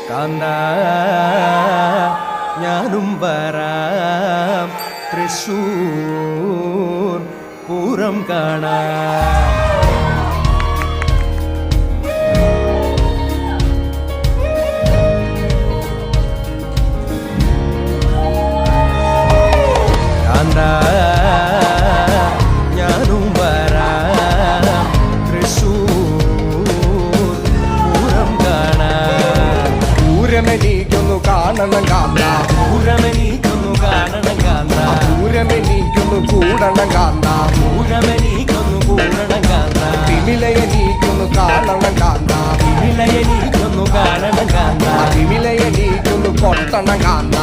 കാന്ത ഞാനും വരാം തൃശ്ശൂർ പൂരം കാണാം. കാന്ത ഞാനും വരാം തൃശ്ശൂർ പൂരം കാണാം. പൂരമെനിക്കൊന്നു കാണണം കാന്ത, പൂരമെനിക്കൊന്നു കാണണം കാന്ത, പൂരമെനിക്കൊന്നു കൂടണം കാന്ത, പൂരമെനിക്കൊന്നു കൂടണം കാന്ത, തിമിലയെനിക്കൊന്നു കാണണം കാന്ത, വിലയെനിക്കൊന്നു കാണണം കാന്ത, തിമിലയെനിക്കൊന്നു കൊട്ടണം കാന്ത,